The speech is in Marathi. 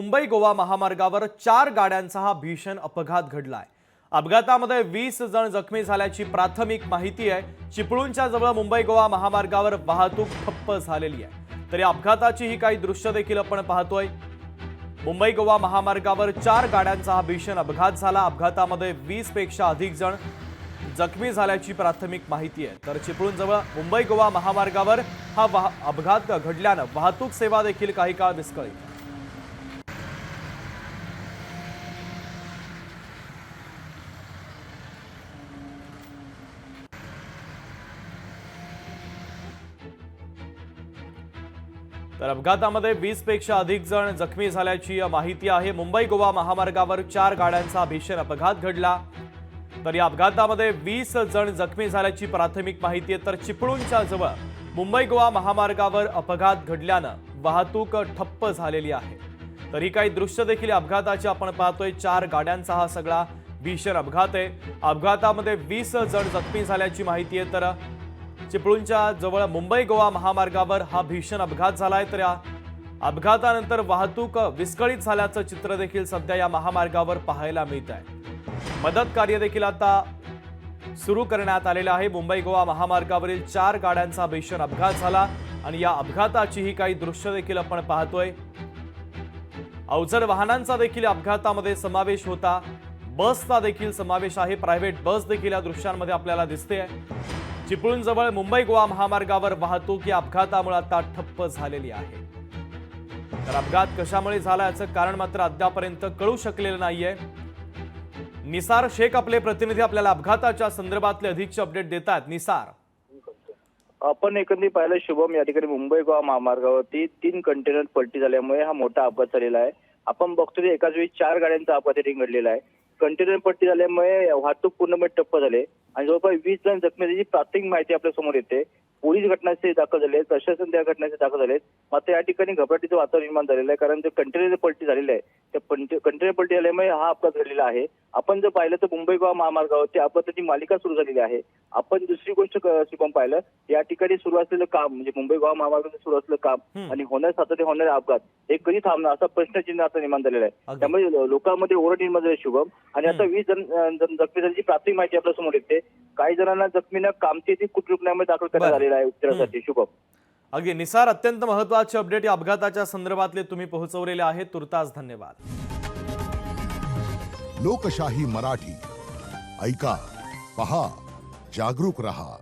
मुंबई गोवा महामार्गावर 4 गाड्यांचा हा भीषण अपघात घडलाय। अपघातामध्ये 20 जण जखमी झाल्याची प्राथमिक माहिती आहे। चिपळूणच्या जवळ मुंबई गोवा महामार्गावर वाहतूक ठप्प झालेली आहे। तर या अपघाताची ही काही दृश्य देखील आपण पाहतोय। मुंबई गोवा महामार्गावर 4 गाड्यांचा हा भीषण अपघात झाला। अपघातामध्ये 20 पेक्षा अधिक जण जखमी झाल्याची प्राथमिक माहिती आहे। तर चिपळूण जवळ मुंबई गोवा महामार्गावर हा अपघात घडल्यानं वाहतूक सेवा देखील काही काळ विस्कळीत। तर अपघातामध्ये 20 पेक्षा अधिक जण जखमी झाल्याची माहिती आहे। मुंबई गोवा महामार्गावर 4 गाड्यांचा भीषण अपघात घडला। तर या अपघातामध्ये 20 जण जखमी झाल्याची प्राथमिक माहिती आहे। तर चिपळूणच्या जवळ मुंबई गोवा महामार्गावर अपघात घडल्यानं वाहतूक ठप्प झालेली आहे। तर ही काही दृश्य देखील अपघाताची आपण पाहतोय। 4 गाड्यांचा हा सगळा भीषण अपघात आहे। अपघातामध्ये 20 जण जखमी झाल्याची माहिती आहे। तर चिपळूणच्या जवळ मुंबई गोवा महामार्गावर हा भीषण अपघात झालाय। तर या अपघातानंतर वाहतूक विस्कळीत झाल्याचं चित्र देखील सध्या या महामार्गावर पाहायला मिळत आहे। मदत कार्य देखील आता सुरू करण्यात आलेलं आहे। मुंबई गोवा महामार्गावरील 4 गाड्यांचा भीषण अपघात झाला आणि या अपघाताची ही काही दृश्य देखील आपण पाहतोय। अवजड वाहनांचा देखील अपघातामध्ये समावेश होता। बसचा देखील समावेश आहे। प्रायव्हेट बस देखील या दृश्यांमध्ये आपल्याला दिसते। चिपळूण जवळ मुंबई गोवा महामार्गावर वाहतूक या अपघातामुळे आता ठप्प झालेली आहे। तर अपघात कशामुळे झाला याचं कारण मात्र अद्यापर्यंत कळू शकलेलं नाहीये। निसार शेख आपले प्रतिनिधी आपल्याला अपघाताच्या संदर्भातले अधिकचे अपडेट देतात। निसार, आपण एकंदरीत पाहिलं शुभम, या ठिकाणी मुंबई गोवा महामार्गावरती 3 कंटेनर पलटी झाल्यामुळे हा मोठा अपघात झालेला आहे। आपण बघतोय एकाच वेळी 4 गाड्यांचा अपघात घडलेला आहे। कंटेनर पलटी झाल्यामुळे वाहतूक पूर्णपणे ठप्प झाले आणि जवळपास 20 जण जखमी झाल्याची प्राथमिक माहिती आपल्या समोर येते। पोलीस घटनास्थळी दाखल झाले, प्रशासन त्या घटनास्थळी दाखल झाले। मात्र या ठिकाणी घबराटीचं वातावरण निर्माण झालेलं आहे, कारण जे कंटेनर पलटी झालेलं आहे त्या कंटेनर पलटी झाल्यामुळे हा अपघात घडलेला आहे। आपण जर पाहिलं तर मुंबई गोवा महामार्गावरती अपघाताची मालिका सुरू झालेली आहे। आपण दुसरी गोष्ट शुभम पाहिलं, या ठिकाणी सुरू असलेलं काम म्हणजे मुंबई गोवा महामार्गावर सुरू असलेलं काम आणि सातत्याने होणारे अपघात हे कधी थांबणार असा प्रश्नचिन्ह आता निर्माण झालेला आहे। त्यामुळे लोकांमध्ये ओरड निर्माण झाली शुभम, आणि आता 20 जण जखमी झाल्याची प्राथमिक माहिती आपल्या समोर येते। काही जणांना जखमींना कामठी कुट रुग्णालयामध्ये दाखल करण्यात आलेला आहे उपचारासाठी। शुभम, अगदी निसार, अत्यंत महत्त्वाचे अपडेट या अपघाताच्या संदर्भातले तुम्ही पोहोचवलेले आहेत। तुर्तास धन्यवाद। लोकशाही मराठी ऐका, पहा, जागरूक रहा।